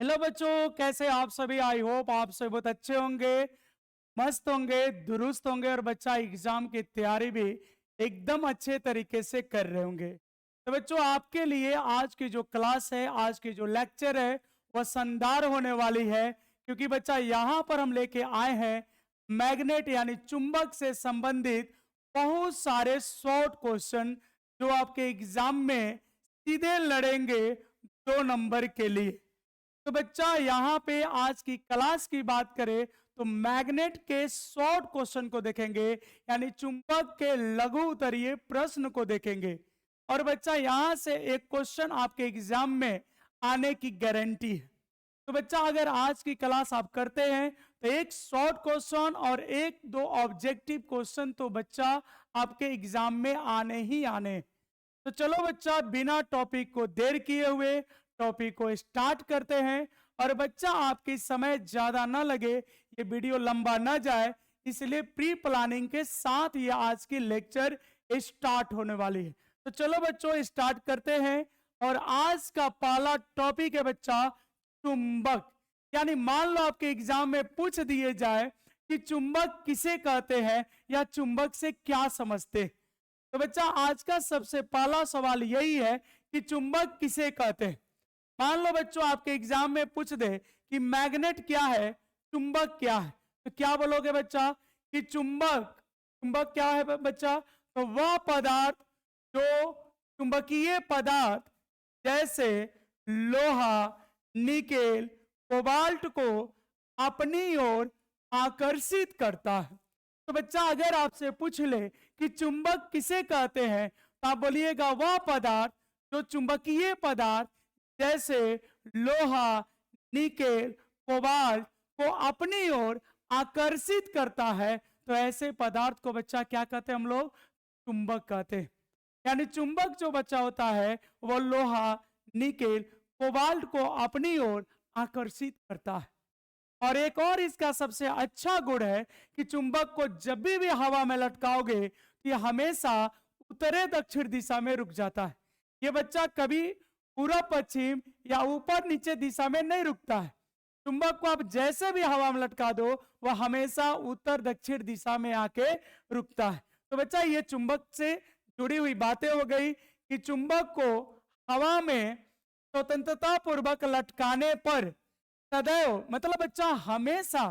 Hello बच्चों, कैसे आप सभी। आई होप आप सभी बहुत अच्छे होंगे, मस्त होंगे, दुरुस्त होंगे और बच्चा एग्जाम की तैयारी भी एकदम अच्छे तरीके से कर रहे होंगे। तो बच्चों, आपके लिए आज की जो क्लास है, आज की जो लेक्चर है, वह शानदार होने वाली है। क्योंकि बच्चा यहाँ पर हम लेके आए हैं मैग्नेट यानी चुंबक से संबंधित बहुत सारे शॉर्ट क्वेश्चन जो आपके एग्जाम में सीधे लड़ेंगे 2 नंबर के लिए। तो बच्चा यहाँ पे आज की क्लास की बात करें तो मैग्नेट के शॉर्ट क्वेश्चन को देखेंगे, यानी चुंबक के लघु उत्तरीय प्रश्न को देखेंगे। और बच्चा यहाँ से एक क्वेश्चन आपके एग्जाम में आने की गारंटी है। तो बच्चा अगर आज की क्लास आप करते हैं तो एक शॉर्ट क्वेश्चन और एक दो ऑब्जेक्टिव क्वेश्चन तो बच्चा आपके एग्जाम में आने ही आने हैं। तो चलो बच्चा, बिना टॉपिक को देर किए हुए टॉपिक को स्टार्ट करते हैं। और बच्चा, आपकी समय ज्यादा ना लगे, ये वीडियो लंबा ना जाए, इसलिए प्री प्लानिंग के साथ ये आज की लेक्चर स्टार्ट होने वाली है। तो चलो बच्चों, स्टार्ट करते हैं। और आज का पहला टॉपिक है बच्चा चुंबक। यानी मान लो आपके एग्जाम में पूछ दिए जाए कि चुंबक किसे कहते हैं या चुंबक से क्या समझते हैं। तो बच्चा, आज का सबसे पहला सवाल यही है कि चुंबक किसे कहते हैं। मान लो बच्चों आपके एग्जाम में पूछ दे कि मैग्नेट क्या है, चुंबक क्या है, तो क्या बोलोगे बच्चा कि चुंबक चुंबक क्या है बच्चा। तो वह पदार्थ जो चुंबकीय पदार्थ जैसे लोहा, निकेल, कोबाल्ट को अपनी ओर आकर्षित करता है। तो बच्चा अगर आपसे पूछ ले कि चुंबक किसे कहते हैं, तो आप बोलिएगा वह पदार्थ जो चुंबकीय पदार्थ जैसे लोहा, निकेल, कोबाल्ट को अपनी ओर आकर्षित करता है। तो ऐसे पदार्थ को बच्चा क्या कहते हैं, हम लोग चुंबक कहते हैं। यानी चुंबक जो बच्चा होता है वो लोहा, निकेल, कोबाल्ट को अपनी ओर आकर्षित करता है। और एक और इसका सबसे अच्छा गुण है कि चुंबक को जब भी हवा में लटकाओगे तो ये हमेशा उत्तरी दक्षिण दिशा में रुक जाता है। ये बच्चा कभी पूर्व पश्चिम या ऊपर नीचे दिशा में नहीं रुकता है। चुंबक को आप जैसे भी हवा में लटका दो वह हमेशा उत्तर दक्षिण दिशा में आके रुकता है। तो बच्चा, ये चुंबक से जुड़ी हुई बातें हो गई कि चुंबक को हवा में स्वतंत्रता पूर्वक लटकाने पर सदैव, मतलब बच्चा हमेशा,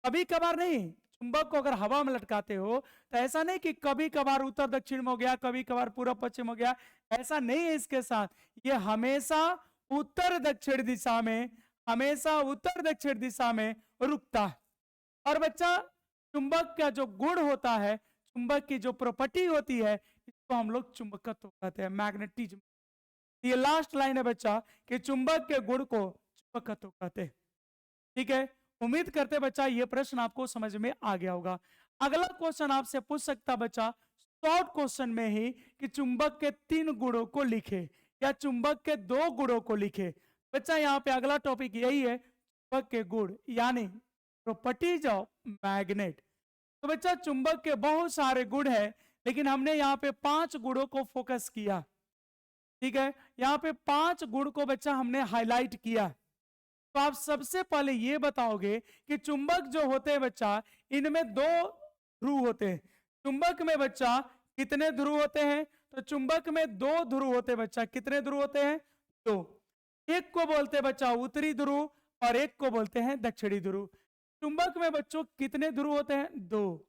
कभी कभार नहीं। चुंबक को अगर हवा में लटकाते हो तो ऐसा नहीं कि कभी कभार उत्तर दक्षिण में हो गया, कभी कभार पूर्व पश्चिम हो गया, ऐसा नहीं है। इसके साथ ये हमेशा उत्तर दक्षिण दिशा में, हमेशा उत्तर दक्षिण दिशा में रुकता है। और बच्चा, चुंबक का जो गुण होता है, चुंबक की जो प्रॉपर्टी होती है, इसको हम लोग चुंबकत्व कहते हैं, मैग्नेटिज्म। ये लास्ट लाइन है बच्चा कि चुंबक के गुण को चुंबकत्व कहते हैं। ठीक है, उम्मीद करते बच्चा ये प्रश्न आपको समझ में आ गया होगा। अगला क्वेश्चन आपसे पूछ सकता बच्चा शॉर्ट क्वेश्चन में ही कि चुंबक के 3 गुणों को लिखे या चुंबक के 2 गुणों को लिखे। बच्चा यहाँ पे अगला टॉपिक यही है, चुंबक के गुण यानी प्रॉपर्टीज ऑफ मैग्नेट। तो बच्चा, चुंबक के बहुत सारे गुण है, लेकिन हमने यहाँ पे 5 गुणों को फोकस किया। ठीक है, यहाँ पे 5 गुण को बच्चा हमने हाईलाइट किया। तो आप सबसे पहले ये बताओगे कि चुंबक जो होते हैं बच्चा, इनमें 2 ध्रुव होते हैं। चुंबक में बच्चा कितने ध्रुव होते हैं, तो चुंबक में 2 ध्रुव होते हैं बच्चा। कितने ध्रुव होते हैं, 2। एक को बोलते हैं बच्चा उत्तरी ध्रुव और एक को बोलते हैं दक्षिणी ध्रुव। चुंबक में बच्चों कितने ध्रुव होते हैं, 2।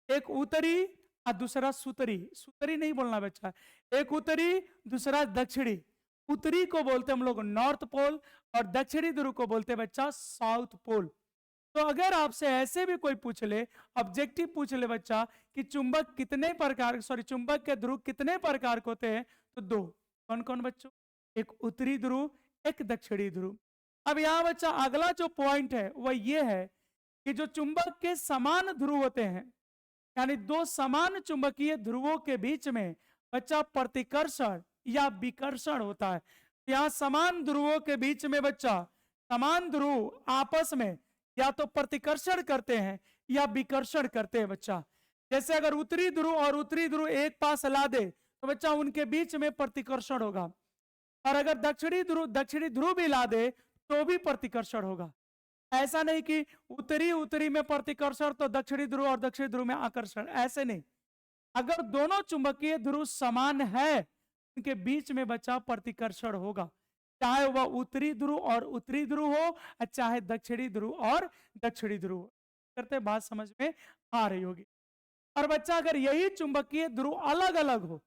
एक उत्तरी और दूसरा सुतरी। सुतरी नहीं बोलना बच्चा, एक उत्तरी दूसरा दक्षिणी। उत्तरी को बोलते हम लोग नॉर्थ पोल और दक्षिणी ध्रुव को बोलते बच्चा साउथ पोल। तो अगर आपसे ऐसे भी कोई पूछ ले, ऑब्जेक्टिव पूछ ले बच्चा कि चुंबक कितने प्रकार, सॉरी चुंबक के ध्रुव कितने प्रकार के होते हैं, तो 2। कौन कौन बच्चों, एक उत्तरी ध्रुव, एक दक्षिणी ध्रुव। अब यहाँ बच्चा अगला जो पॉइंट है वह ये है कि जो चुंबक के समान ध्रुव होते हैं, यानी 2 समान चुंबकीय ध्रुवों के बीच में बच्चा प्रतिकर्षण या विकर्षण होता है। यहाँ समान ध्रुवों के बीच में बच्चा, समान ध्रुव आपस में या तो प्रतिकर्षण करते हैं या विकर्षण करते हैं बच्चा। जैसे अगर उत्तरी ध्रुव और उत्तरी ध्रुव एक पास ला दे तो बच्चा उनके बीच में प्रतिकर्षण होगा। और अगर दक्षिणी ध्रुव भी ला दे तो भी प्रतिकर्षण होगा। ऐसा नहीं कि उत्तरी उत्तरी में प्रतिकर्षण तो दक्षिणी ध्रुव और दक्षिणी ध्रुव में आकर्षण, ऐसे नहीं। अगर दोनों चुंबकीय ध्रुव समान है, उनके बीच में बचा प्रतिकर्षण होगा, चाहे वह उत्तरी ध्रुव और उत्तरी ध्रुव हो, चाहे दक्षिणी ध्रुव और दक्षिणी ध्रुव हो। करते बात समझ में आ रही होगी। और बच्चा अगर यही चुंबकीय ध्रुव अलग अलग हो,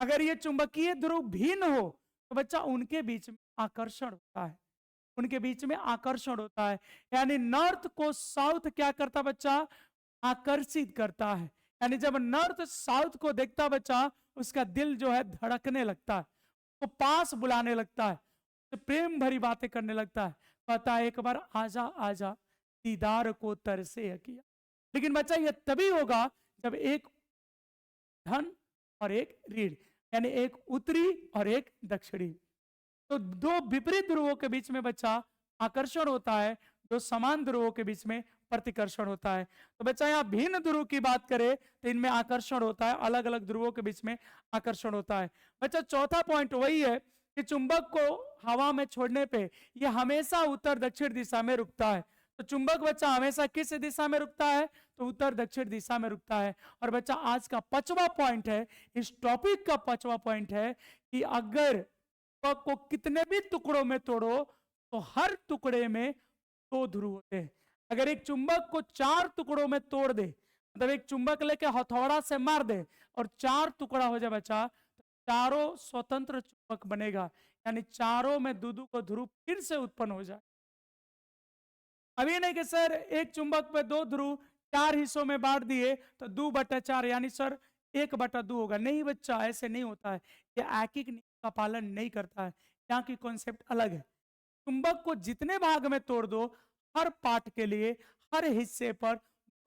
अगर ये चुंबकीय ध्रुव भिन्न हो, तो बच्चा उनके बीच में आकर्षण होता है, उनके बीच में आकर्षण होता है। यानी नॉर्थ को साउथ क्या करता बच्चा, आकर्षित करता है। यानी जब नॉर्थ साउथ को देखता बच्चा, उसका दिल जो है धड़कने लगता है, वो पास बुलाने लगता है, तो प्रेम भरी बातें करने लगता है, कहता है एक बार आजा आजा दीदार को तरसे किया। लेकिन बच्चा ये तभी होगा जब एक धन और एक ऋण, यानी एक उत्तरी और एक दक्षिणी, तो दो विपरीत ध्रुवों के बीच में बच्चा आकर्षण होता है, दो समान ध्रुवों के बीच में प्रतिकर्षण होता है। तो बच्चा यहाँ भिन्न ध्रुव की बात करें तो इनमें आकर्षण होता है, अलग अलग ध्रुवों के बीच में आकर्षण होता है। बच्चा चौथा पॉइंट वही है कि चुंबक को हवा में छोड़ने पे ये हमेशा उत्तर दक्षिण दिशा में रुकता है। तो चुंबक बच्चा हमेशा किस दिशा में रुकता है, तो उत्तर दक्षिण दिशा में रुकता है। और बच्चा आज का 5वां पॉइंट है, इस टॉपिक का 5वां पॉइंट है कि अगर को कितने भी टुकड़ों में तोड़ो तो हर टुकड़े में 2 ध्रुव होते हैं। अगर एक चुंबक को 4 टुकड़ों में तोड़ दे, मतलब एक चुंबक लेके हथौड़ा से मार दे और 4 टुकड़ा हो जाए बच्चा, तो चारों स्वतंत्र चुंबक बनेगा, यानी चारों में दूधू को ध्रुव फिर से उत्पन्न हो जाए। अभी नहीं कि सर एक चुंबक पे 2 ध्रुव 4 हिस्सों में बांट दिए तो 2/4, यानी सर 1/2 होगा। नहीं बच्चा, ऐसे नहीं होता है, ये ऐकिक नियम का पालन नहीं करता है, यहाँ की कॉन्सेप्ट अलग है। चुंबक को जितने भाग में तोड़ दो, हर पार्ट के लिए हर हिस्से पर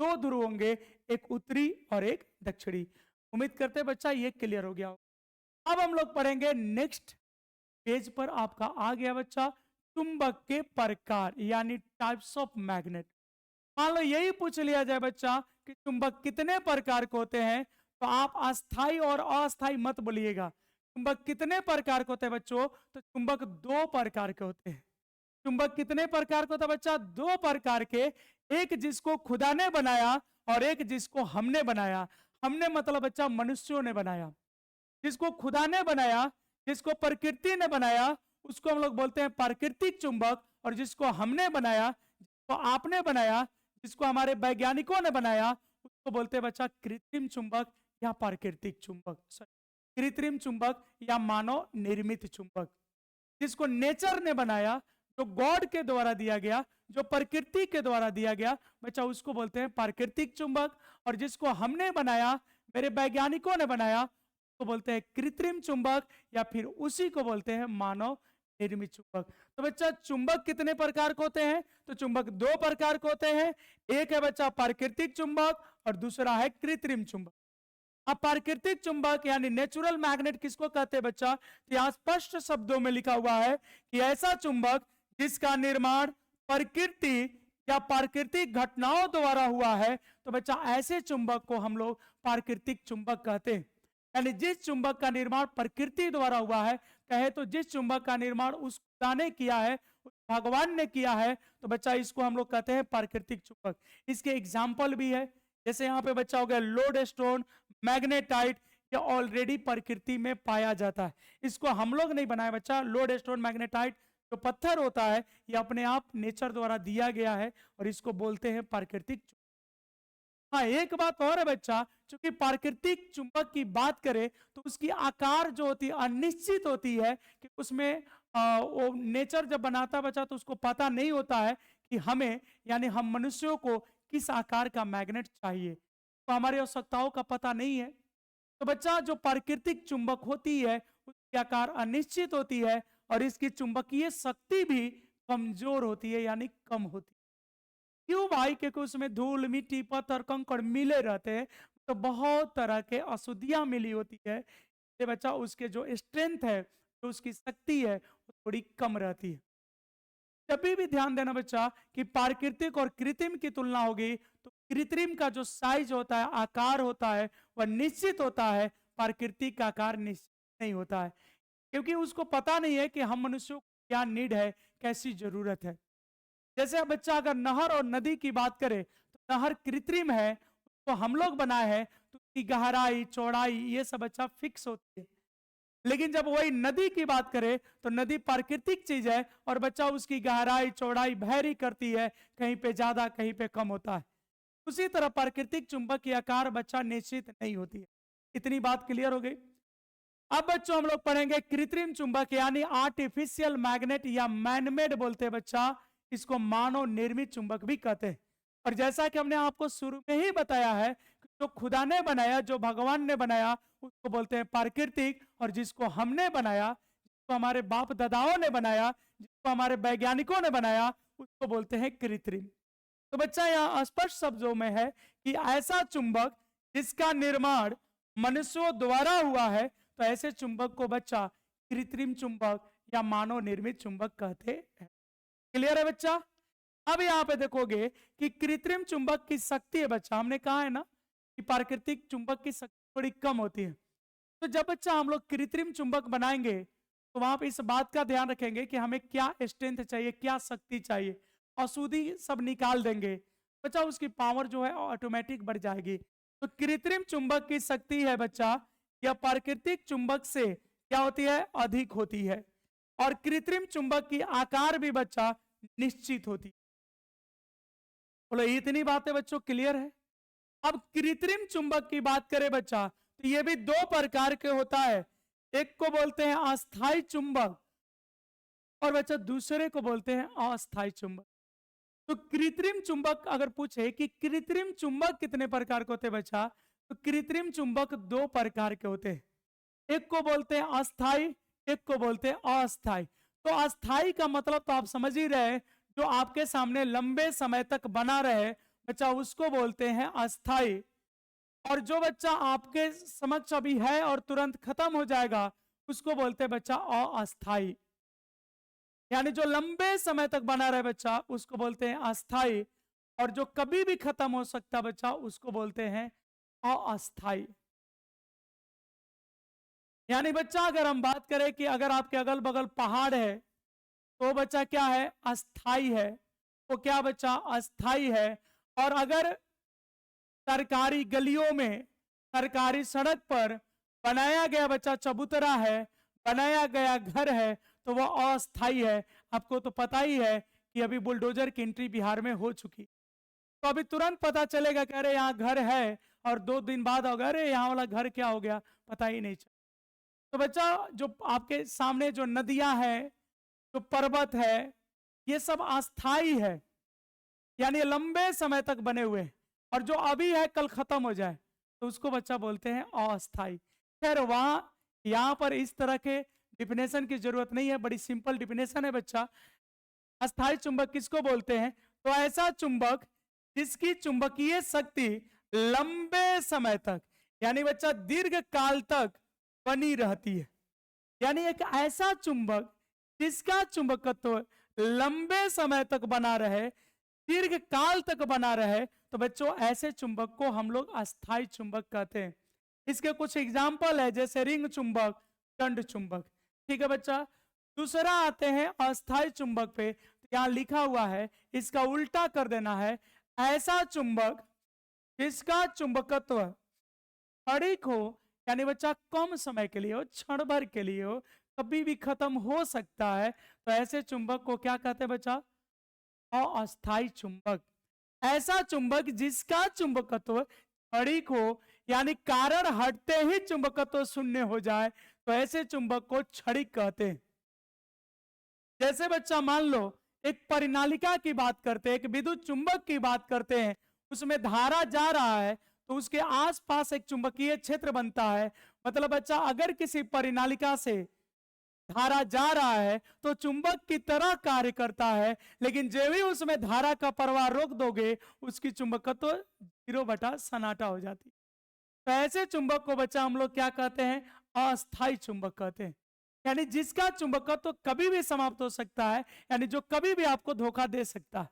2 ध्रुव होंगे, एक उत्तरी और एक दक्षिणी। उम्मीद करते हैं बच्चा ये क्लियर हो गया हो। अब हम लोग पढ़ेंगे नेक्स्ट पेज पर, आपका आ गया बच्चा चुंबक के प्रकार, यानी टाइप्स ऑफ मैग्नेट। मान लो यही पूछ लिया जाए बच्चा कि चुंबक कितने प्रकार के होते हैं, तो आप अस्थाई और अस्थाई मत बोलिएगा। चुंबक कितने प्रकार के होते हैं बच्चों, तो चुंबक 2 प्रकार के होते हैं। चुंबक कितने प्रकार का होता है बच्चा, 2 प्रकार के, एक जिसको खुदा ने बनाया और एक जिसको हमने बनाया। हमने मतलब बच्चा मनुष्यों ने बनाया। जिसको खुदा ने बनाया, जिसको प्रकृति ने बनाया, उसको हम लोग बोलते हैं प्राकृतिक चुंबक, और जिसको हमने बनाया, जिसको आपने बनाया, जिसको हमारे वैज्ञानिकों ने बनाया, उसको बोलते हैं बच्चा कृत्रिम चुंबक या प्राकृतिक चुंबक, कृत्रिम चुंबक या मानव निर्मित चुंबक। जिसको नेचर ने बनाया, जो गॉड के द्वारा दिया गया, जो प्रकृति के द्वारा दिया गया बच्चा, उसको बोलते हैं प्राकृतिक चुंबक। और जिसको हमने बनाया, मेरे वैज्ञानिकों ने बनाया, उसको बोलते हैं कृत्रिम चुंबक, या फिर उसी को बोलते हैं मानव निर्मित चुंबक। तो बच्चा चुंबक कितने प्रकार के होते हैं, तो चुंबक 2 प्रकार के होते हैं। एक है बच्चा प्राकृतिक चुंबक और दूसरा है कृत्रिम चुंबक। अब प्राकृतिक चुंबक यानी नेचुरल मैग्नेट किसको कहते हैं बच्चा, यहाँ स्पष्ट शब्दों में लिखा हुआ है कि ऐसा चुंबक जिसका निर्माण प्रकृति या प्राकृतिक घटनाओं द्वारा हुआ है, तो बच्चा ऐसे चुंबक को हम लोग प्राकृतिक चुंबक कहते हैं। यानी जिस चुंबक का निर्माण प्रकृति द्वारा हुआ है, कहे तो जिस चुंबक का निर्माण उस खुदा ने किया है, उस भगवान ने किया है, तो बच्चा इसको हम लोग कहते हैं प्राकृतिक चुंबक। इसके एग्जाम्पल भी है, जैसे यहाँ पे बच्चा हो गया लोडस्टोन, मैग्नेटाइट, ये ऑलरेडी प्रकृति में पाया जाता है। इसको हम लोग नहीं बनाया बच्चा। लोडस्टोन मैग्नेटाइट जो पत्थर होता है, ये अपने आप नेचर द्वारा दिया गया है, और इसको बोलते हैं प्राकृतिक। हाँ, एक बात और है बच्चा, चूंकि प्राकृतिक चुंबक की बात करें तो उसकी आकार जो होती है अनिश्चित होती है, कि उसमें वो नेचर जब बनाता बच्चा तो उसको पता नहीं होता है कि हमें यानी हम मनुष्यों को किस आकार का मैग्नेट चाहिए, तो हमारी आवश्यकताओं का पता नहीं है। तो बच्चा जो प्राकृतिक चुंबक होती है उसकी आकार अनिश्चित होती है, और इसकी चुंबकीय शक्ति भी कमजोर होती है, यानी कम होती है। क्यों भाई, क्योंकि उसमें धूल मिट्टी पत्थर कंकड़ मिले रहते हैं, तो बहुत तरह के अशुद्धियां मिली होती है, तो बच्चा उसके जो स्ट्रेंथ है, जो उसकी शक्ति है, वो थोड़ी कम रहती है। जब भी ध्यान देना बच्चा कि प्राकृतिक और कृत्रिम की तुलना होगी, तो कृत्रिम का जो साइज होता है, आकार होता है, वह निश्चित होता है, प्राकृतिक का आकार निश्चित नहीं होता है, क्योंकि उसको पता नहीं है कि हम मनुष्यों को क्या नीड है, कैसी जरूरत है। जैसे अब बच्चा अगर नहर और नदी की बात करे तो नहर कृत्रिम है, तो हम लोग बनाए हैं, तो उसकी गहराई चौड़ाई ये सब बच्चा फिक्स होती है। लेकिन जब वही नदी की बात करें तो नदी प्राकृतिक चीज है और बच्चा उसकी गहराई चौड़ाई वैरी करती है, कहीं पे ज्यादा कहीं पे कम होता है। उसी तरह प्राकृतिक चुंबक की आकार बच्चा निश्चित नहीं होती है। इतनी बात क्लियर हो गई। अब बच्चों हम लोग पढ़ेंगे कृत्रिम चुंबक यानी आर्टिफिशियल मैग्नेट या मैनमेड बोलते हैं बच्चा, इसको मानव निर्मित चुंबक भी कहते हैं। और जैसा कि हमने आपको शुरू में ही बताया है, जो खुदा ने बनाया, जो भगवान ने बनाया, उसको बोलते हैं प्राकृतिक, और जिसको हमने बनाया, जिसको हमारे बाप दादाओं ने बनाया, जिसको हमारे वैज्ञानिकों ने बनाया, उसको बोलते हैं कृत्रिम। तो बच्चा यहाँ स्पष्ट शब्दों में है कि ऐसा चुंबक जिसका निर्माण मनुष्यों द्वारा हुआ है, तो ऐसे चुंबक को बच्चा कृत्रिम चुंबक या मानव निर्मित चुंबक कहते हैं। क्लियर है बच्चा? अब यहाँ पे देखोगे कि कृत्रिम चुंबक की शक्ति है बच्चा, हमने कहा है ना कि प्राकृतिक चुंबक की शक्ति थोड़ी कम होती है। तो जब बच्चा हम लोग कृत्रिम चुंबक बनाएंगे तो वहां पे इस बात का ध्यान रखेंगे कि हमें क्या स्ट्रेंथ चाहिए, क्या शक्ति चाहिए, अशुद्धि सब निकाल देंगे बच्चा, उसकी पावर जो है ऑटोमेटिक बढ़ जाएगी। तो कृत्रिम चुंबक की शक्ति है बच्चा या प्राकृतिक चुंबक से क्या होती है, अधिक होती है। और कृत्रिम चुंबक की आकार भी बच्चा निश्चित होती है। बोलो इतनी बातें बच्चों क्लियर है? अब कृत्रिम चुंबक की बात करें बच्चा तो ये भी दो प्रकार के होता है। एक को बोलते हैं अस्थाई चुंबक और बच्चा दूसरे को बोलते हैं अस्थाई चुंबक। तो कृत्रिम चुंबक अगर पूछे कि कृत्रिम चुंबक कितने प्रकार के होते हैं बच्चा, तो कृत्रिम चुंबक दो प्रकार के होते हैं। एक को बोलते हैं अस्थाई, एक को बोलते हैं अस्थाई। तो अस्थाई का मतलब तो आप समझ ही रहे, जो आपके सामने लंबे समय तक बना रहे बच्चा, उसको बोलते हैं अस्थाई। और जो बच्चा आपके समक्ष अभी है और तुरंत खत्म हो जाएगा, उसको बोलते हैं बच्चा अस्थाई। यानी जो लंबे समय तक बना रहे बच्चा, उसको बोलते हैं अस्थाई, और जो कभी भी खत्म हो सकता बच्चा, उसको बोलते हैं अस्थाई। यानी बच्चा अगर हम बात करें कि अगर आपके अगल बगल पहाड़ है तो बच्चा क्या है, अस्थाई है। तो क्या बच्चा, अस्थाई है। और अगर सरकारी गलियों में, सरकारी सड़क पर बनाया गया बच्चा चबूतरा है, बनाया गया घर है, तो वह अस्थाई है। आपको तो पता ही है कि अभी बुलडोजर की एंट्री बिहार में हो चुकी, तो अभी तुरंत पता चलेगा कि अरे यहाँ घर है, और 2 दिन बाद होगा अरे यहाँ वाला घर क्या हो गया, पता ही नहीं चला। तो बच्चा जो आपके सामने जो नदियां हैं, जो पर्वत है, ये सब अस्थाई है, यानी लंबे समय तक बने हुए हैं। और जो अभी है कल खत्म हो जाए तो उसको बच्चा बोलते हैं अस्थाई। खैर वहां यहाँ पर इस तरह के डिफिनेशन की जरूरत नहीं है, बड़ी सिंपल डिफिनेशन है बच्चा। अस्थाई चुंबक किसको बोलते हैं, तो ऐसा चुंबक जिसकी चुंबकीय शक्ति लंबे समय तक, यानी बच्चा दीर्घ काल तक बनी रहती है। यानी एक ऐसा चुंबक जिसका चुंबकत्व लंबे समय तक बना रहे, दीर्घ काल तक बना रहे, तो बच्चों ऐसे चुंबक को हम लोग अस्थाई चुंबक कहते हैं। इसके कुछ एग्जाम्पल है, जैसे रिंग चुंबक, दंड चुंबक। ठीक है बच्चा। दूसरा आते हैं अस्थाई चुंबक पे, तो यहाँ लिखा हुआ है, इसका उल्टा कर देना है, ऐसा चुंबक जिसका चुंबकत्व क्षणिक हो, यानी बच्चा कम समय के लिए हो, क्षण भर के लिए हो, कभी भी खत्म हो सकता है, तो ऐसे चुंबक को क्या कहते हैं बच्चा, अस्थाई चुंबक। ऐसा चुंबक जिसका चुंबकत्व क्षणिक हो, यानी कारण हटते ही चुंबकत्व शून्य हो जाए, तो ऐसे चुंबक को क्षणिक कहते हैं। जैसे बच्चा मान लो एक परिनालिका की बात करते हैं, एक विद्युत चुंबक की बात करते हैं, उसमें धारा जा रहा है तो उसके आसपास एक चुंबकीय क्षेत्र बनता है। मतलब बच्चा अगर किसी परिनालिका से धारा जा रहा है तो चुंबक की तरह कार्य करता है, लेकिन जब भी उसमें धारा का प्रवाह रोक दोगे, उसकी चुंबकत्व 0 सन्नाटा हो जाती। तो ऐसे चुंबक को बच्चा हम लोग क्या कहते हैं, अस्थाई चुंबक कहते हैं। यानी जिसका चुंबकत्व कभी भी समाप्त हो सकता है, यानी जो कभी भी आपको धोखा दे सकता है।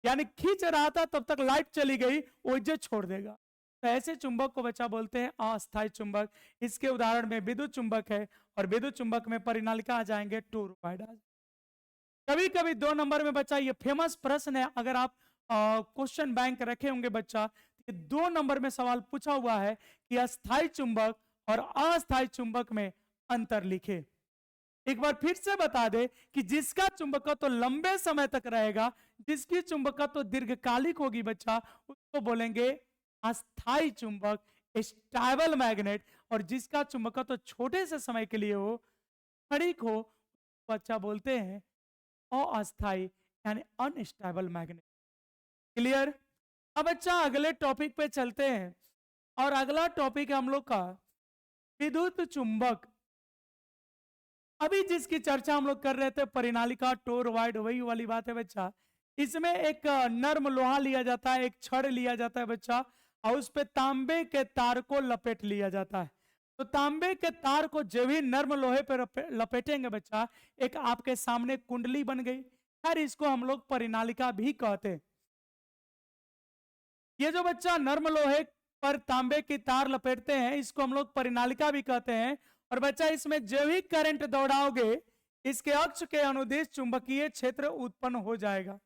यानी खींच रहा था तब तक लाइट चली गई, वो छोड़ देगा। तो ऐसे चुंबक को बच्चा बोलते हैं अस्थाई चुंबक। इसके उदाहरण में विद्युत चुंबक है, और विद्युत चुंबक में परिनालिका आ जाएंगे, टोरॉइड। कभी कभी 2 नंबर में बच्चा, ये फेमस प्रश्न है, अगर आप क्वेश्चन बैंक रखे होंगे बच्चा, ये 2 नंबर में सवाल पूछा हुआ है कि अस्थाई चुंबक और अस्थाई चुंबक में अंतर लिखे। एक बार फिर से बता दे कि जिसका चुंबकत्व तो लंबे समय तक रहेगा, जिसकी चुंबकत्व तो दीर्घकालिक होगी बच्चा, उसको बोलेंगे अस्थाई चुंबक, स्टेबल मैग्नेट। और जिसका चुंबकत्व तो छोटे से समय के लिए हो, क्षणिक हो, बच्चा बोलते हैं अस्थाई यानी अनस्टेबल मैग्नेट। क्लियर? अब बच्चा अगले टॉपिक पे चलते हैं, और अगला टॉपिक है हम लोग का विद्युत चुंबक। अभी जिसकी चर्चा हम लोग कर रहे थे, परिनालिका, टोरवाइड, वही वाली बात है बच्चा। इसमें एक नर्म लोहा लिया जाता है, एक छड़ लिया जाता है बच्चा, और उस पे तांबे के तार को लपेट लिया जाता है। तो तांबे के तार को जब भी नर्म लोहे पे लपेटेंगे बच्चा, एक आपके सामने कुंडली बन गई। खैर इसको हम लोग परिनालिका भी कहते हैं। ये जो बच्चा नर्म लोहे पर तांबे की तार लपेटते हैं, इसको हम लोग परिनालिका भी कहते हैं। और बच्चा इसमें जब भी करंट दौड़ाओगे, इसके अक्ष के अनुदिश चुंबकीय क्षेत्र उत्पन्न हो जाएगा।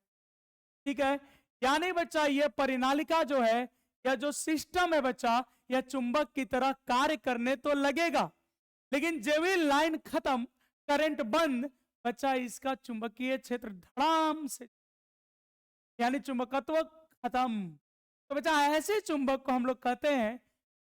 ठीक है, यानी बच्चा ये परिनालिका जो है, या जो सिस्टम है बच्चा, यह चुंबक की तरह कार्य करने तो लगेगा, लेकिन जब भी लाइन खत्म, करंट बंद, बच्चा इसका चुंबकीय क्षेत्र धड़ाम से, यानी चुंबकत्व खत्म। तो बच्चा ऐसे चुंबक को हम लोग कहते हैं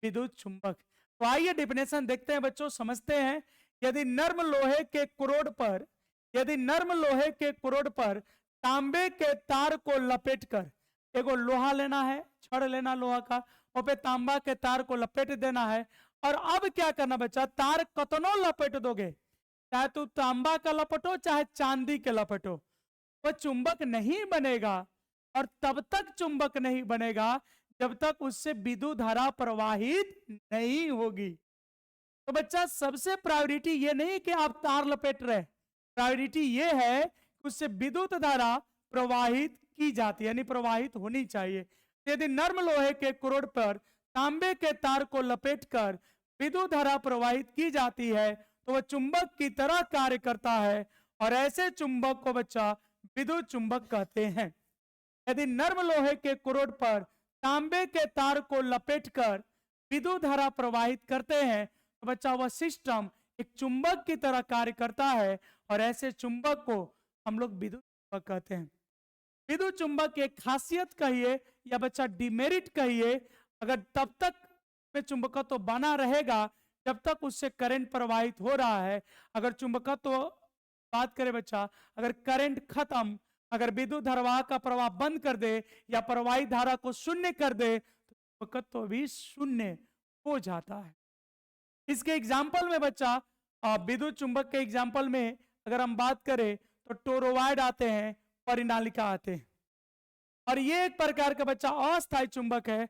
विद्युत चुंबक। तो आइए डेफिनेशन देखते हैं बच्चों, समझते हैं। यदि नर्म लोहे के कुरोड़ पर, यदि नर्म लोहे के कुरोड़ पर तांबे के तार को लपेटकर, एगो लोहा लेना है, छड़ लेना लोहा का, और पे तांबा के तार को लपेट देना है। और अब क्या करना बच्चा, तार कतनो लपेट दोगे, चाहे तू तांबा का लपटो चाहे चांदी के लपटो, वो चुंबक नहीं बनेगा। और तब तक चुंबक नहीं बनेगा जब तक उससे विद्युत धारा प्रवाहित नहीं होगी। तो बच्चा सबसे प्रायोरिटी ये नहीं कि आप तार लपेट रहे, प्रायोरिटी ये है कि उससे विद्युत धारा प्रवाहित की जाती है, यानी प्रवाहित होनी चाहिए। यदि नर्म लोहे के कुरोड़ पर तांबे के तार को लपेटकर विद्युत धारा प्रवाहित की जाती है, तो वह चुंबक की तरह कार्य करता है, और ऐसे चुंबक को बच्चा विद्युत चुंबक कहते हैं। यदि नर्म लोहे के कुरोड़ पर तांबे के तार को लपेटकर विद्युत धारा प्रवाहित करते हैं, तो बच्चा वह सिस्टम एक चुंबक की तरह कार्य करता है, और ऐसे चुंबक को हम लोग विद्युत चुंबक कहते हैं। विद्युत चुंबक की एक खासियत कहिए या बच्चा डिमेरिट कहिए, अगर तब तक में चुंबकत्व तो बना रहेगा जब तक उससे करंट प्रवाहित हो रहा है। अगर चुंबकत्व तो बात करें बच्चा, अगर करंट खत्म, अगर विद्युत धारा का प्रवाह बंद कर दे या प्रवाहित धारा को शून्य कर दे, तो चुंबकत्व तो भी शून्य हो जाता है। इसके एग्जाम्पल में बच्चा, विद्युत चुंबक के एग्जाम्पल में अगर हम बात करें तो टोरॉइड आते हैं, परिनालिका आते हैं। और ये एक प्रकार का बच्चा अस्थायी चुंबक है,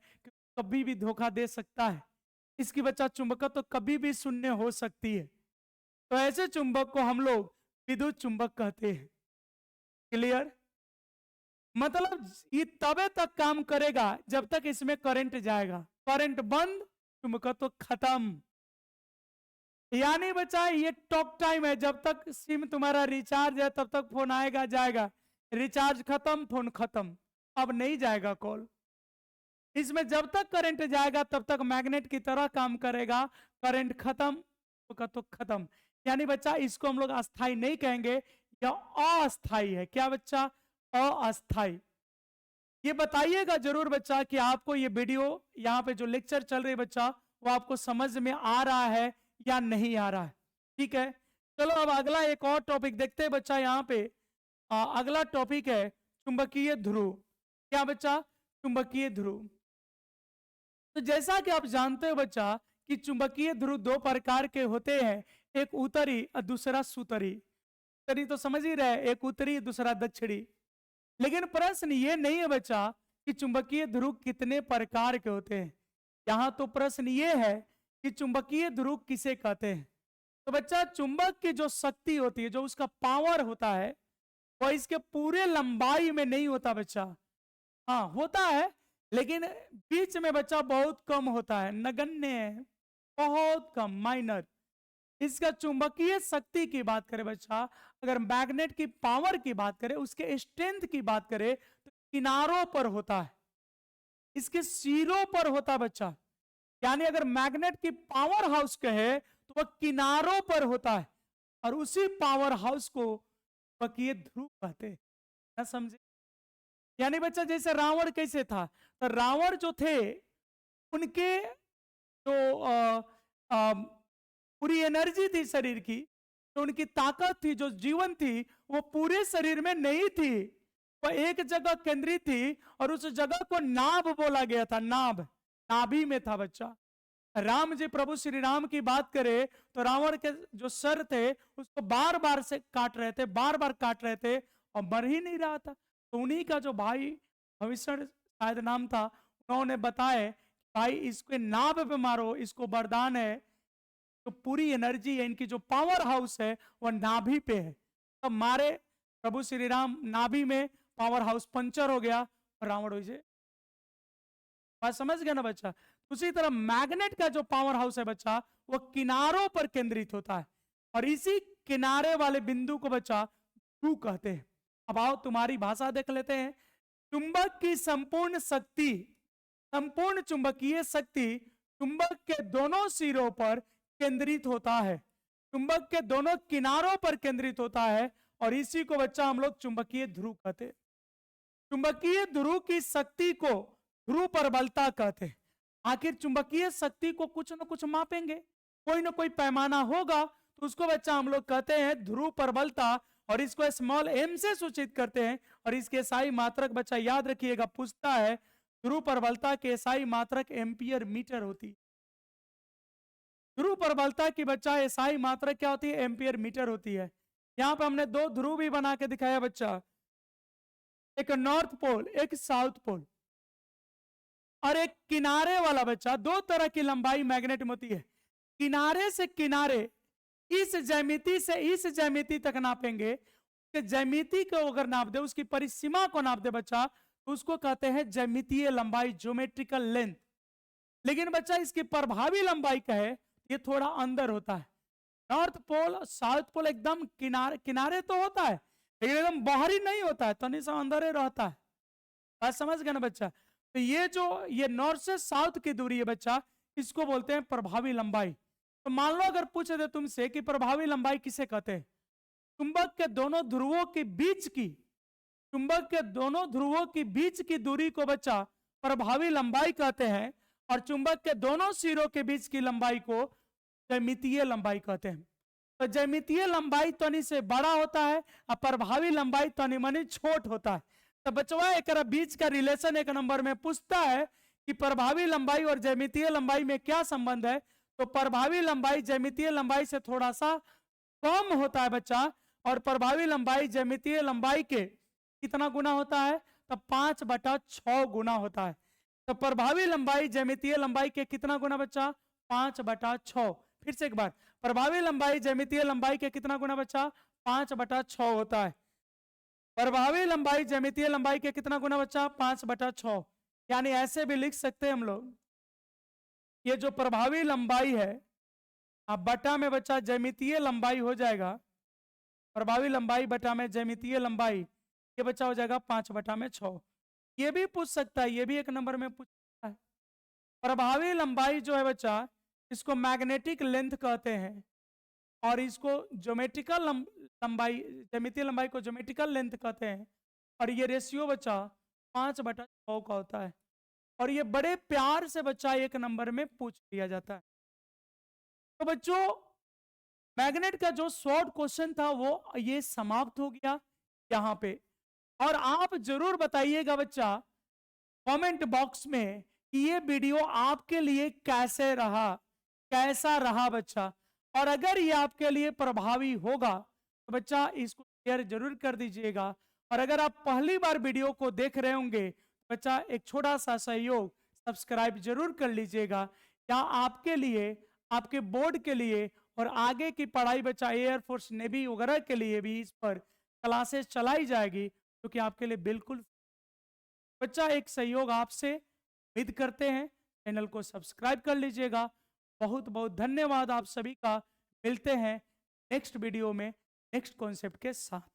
कभी भी धोखा दे सकता है। इसकी बच्चा चुंबकत्व तो कभी भी शून्य हो सकती है। तो ऐसे चुंबक को हम लोग विद्युत चुंबक कहते हैं। क्लियर? मतलब ये तबे तक काम करेगा जब तक इसमें करंट जाएगा, करंट बंद, चुंबकत्व तो खत्म। यानी बच्चा ये टॉक टाइम है, जब तक सिम तुम्हारा रिचार्ज है तब तक फोन आएगा जाएगा, रिचार्ज खत्म फोन खत्म, अब नहीं जाएगा कॉल। इसमें जब तक करंट जाएगा तब तक मैग्नेट की तरह काम करेगा, करंट खत्म तो खत्म। यानी बच्चा इसको हम लोग अस्थाई नहीं कहेंगे, यह अस्थाई है। क्या बच्चा? अस्थाई। ये बताइएगा जरूर बच्चा कि आपको ये वीडियो, यहाँ पे जो लेक्चर चल रही है बच्चा, वो आपको समझ में आ रहा है या नहीं आ रहा है। ठीक है, चलो अब अगला एक और टॉपिक देखते हैं बच्चा। यहाँ पे अगला टॉपिक है चुंबकीय ध्रुव। क्या बच्चा? चुंबकीय ध्रुव। तो जैसा कि आप जानते हो बच्चा कि चुंबकीय ध्रुव 2 प्रकार के होते हैं, एक उत्तरी और दूसरा सुतरी। उत्तरी तो समझ ही रहे, एक उत्तरी दूसरा दक्षिणी। लेकिन प्रश्न ये नहीं है बच्चा कि चुंबकीय ध्रुव कितने प्रकार के होते हैं। यहाँ तो प्रश्न ये है कि चुंबकीय ध्रुव किसे कहते हैं। तो बच्चा चुंबक की जो शक्ति होती है, जो उसका पावर होता है, वह इसके पूरे लंबाई में नहीं होता बच्चा। हाँ होता है, लेकिन बीच में बच्चा बहुत कम होता है, नगण्य है, बहुत कम, माइनर। इसका चुंबकीय शक्ति की बात करें बच्चा, अगर मैग्नेट की पावर की बात करें, उसके स्ट्रेंथ की बात करें, तो किनारों पर होता है, इसके सिरों पर होता है बच्चा। यानी अगर मैग्नेट की पावर हाउस कहे तो वह किनारों पर होता है, और उसी पावर हाउस को चुंबकीय ध्रुव कहते हैं। ना समझे? यानी बच्चा जैसे रावण कैसे था, तो रावण जो थे उनके जो पूरी एनर्जी थी शरीर की, जो उनकी ताकत थी, जो जीवन थी, वो पूरे शरीर में नहीं थी, वह एक जगह केंद्रित थी, और उस जगह को नाभ बोला गया था। नाभ, नाभि में था बच्चा। राम जी, प्रभु श्री राम की बात करें तो रावण के जो सर थे उसको बार बार से काट रहे थे, बार बार काट रहे थे, और मर ही नहीं रहा था। तो उन्हीं का जो भाई भविष्य शायद नाम था, उन्होंने बताया भाई इसके नाभ पे मारो, इसको वरदान है, तो पूरी एनर्जी है, इनकी जो पावर हाउस है वह नाभि पे है। तब मारे प्रभु श्री राम, नाभि में पावर हाउस पंचर हो गया और रावण हो। बात समझ गया ना बच्चा? उसी तरह मैग्नेट का जो पावर हाउस है बच्चा, वो किनारों पर केंद्रित होता है, और इसी किनारे वाले बिंदु को बच्चा ध्रुव कहते हैं। अब आओ तुम्हारी भाषा देख लेते हैं। चुंबक की संपूर्ण शक्ति, संपूर्ण चुंबकीय शक्ति चुंबक के दोनों सिरों पर केंद्रित होता है, चुंबक के दोनों किनारों पर केंद्रित होता है, और इसी को बच्चा हम लोग चुंबकीय ध्रुव कहते हैं। चुंबकीय ध्रुव की शक्ति को ध्रुव प्रबलता कहते हैं। आखिर चुंबकीय शक्ति को कुछ ना कुछ मापेंगे, कोई ना कोई पैमाना होगा, तो उसको बच्चा हम लोग कहते हैं ध्रुव प्रबलता, और इसको स्मॉल एम से सूचित करते हैं। और इसके एसआई मात्रक बच्चा याद रखिएगा, पूछता है ध्रुव प्रबलता के एसआई मात्रक एम्पियर मीटर होती है। ध्रुव प्रबलता की बच्चा एसआई मात्रक क्या होती है? एम्पियर मीटर होती है। यहां पर हमने दो ध्रुव भी बना के दिखाया बच्चा, एक नॉर्थ पोल, एक साउथ पोल, और एक किनारे वाला बच्चा। दो तरह की लंबाई मैग्नेट में होती है, किनारे से किनारे, इस ज्यामिति से इस ज्यामिति तक नापेंगे, ज्यामिति को अगर नाप दे, उसकी परिसीमा को नाप दे बच्चा, तो उसको कहते हैं ज्यामितीय लंबाई, ज्योमेट्रिकल लेंथ। लेकिन बच्चा इसकी प्रभावी लंबाई कहे, ये थोड़ा अंदर होता है। नॉर्थ पोल साउथ पोल एकदम किनारे किनारे तो होता है, लेकिन एकदम बाहरी नहीं होता है, तनी सा अंदर ही रहता है। बात समझ गए ना बच्चा? तो ये नॉर्थ से साउथ की दूरी है बच्चा, इसको बोलते हैं प्रभावी लंबाई। तो मान लो अगर पूछ दे तुमसे कि प्रभावी लंबाई किसे कहते हैं, चुंबक के दोनों ध्रुवों के बीच की, चुंबक के दोनों ध्रुवों की बीच की दूरी को बच्चा प्रभावी लंबाई कहते हैं, और चुंबक के दोनों सिरों के बीच की लंबाई को ज्यामितीय लंबाई कहते हैं। तो ज्यामितीय लंबाई तनी से बड़ा होता है, और प्रभावी लंबाई तनी मनी छोट होता है। तो बचवा एक बीच का रिलेशन एक नंबर में पूछता है कि प्रभावी लंबाई और ज्यामितीय लंबाई में क्या संबंध है, तो प्रभावी लंबाई ज्यामितीय लंबाई से थोड़ा सा कम होता है बच्चा, और प्रभावी लंबाई ज्यामितीय लंबाई के कितना गुना होता है? तो 5/6 गुना होता है। तो प्रभावी लंबाई ज्यामितीय लंबाई के कितना गुना बच्चा? 5/6। फिर से एक बार, प्रभावी लंबाई ज्यामितीय लंबाई के कितना गुना बच्चा? 5/6 होता है। प्रभावी लंबाई ज्यामितीय लंबाई के कितना गुना बच्चा? 5/6। यानी ऐसे भी लिख सकते हैं हम लोग, ये जो प्रभावी लंबाई है, अब बटा में बच्चा ज्यामितीय लंबाई हो जाएगा, प्रभावी लंबाई बटा में ज्यामितीय लंबाई, ये बच्चा हो जाएगा 5/6। ये भी पूछ सकता है, ये भी एक नंबर में पूछ सकता है। प्रभावी लंबाई जो है बच्चा, इसको मैग्नेटिक लेंथ कहते हैं, और इसको ज्योमेट्रिकल लंबाई, ज्यामितीय लंबाई को ज्योमेट्रिकल लेंथ कहते हैं। और ये रेशियो बच्चा 5/6 का होता है, और ये बड़े प्यार से बच्चा एक नंबर में पूछ लिया जाता है। तो बच्चों, मैग्नेट का जो शॉर्ट क्वेश्चन था वो ये समाप्त हो गया यहाँ पे। और आप जरूर बताइएगा बच्चा कमेंट बॉक्स में कि ये वीडियो आपके लिए कैसे रहा, कैसा रहा बच्चा। और अगर ये आपके लिए प्रभावी होगा तो बच्चा इसको शेयर जरूर कर दीजिएगा। और अगर आप पहली बार वीडियो को देख रहे होंगे तो बच्चा एक छोटा सा सहयोग, सब्सक्राइब जरूर कर लीजिएगा। यहाँ आपके लिए, आपके बोर्ड के लिए और आगे की पढ़ाई बच्चा एयरफोर्स, नेवी वगैरह के लिए भी इस पर क्लासेस चलाई जाएगी, जो कि आपके लिए बिल्कुल बच्चा एक सहयोग आपसे उम्मीद करते हैं। चैनल को सब्सक्राइब कर लीजिएगा। बहुत बहुत धन्यवाद आप सभी का। मिलते हैं नेक्स्ट वीडियो में नेक्स्ट कॉन्सेप्ट के साथ।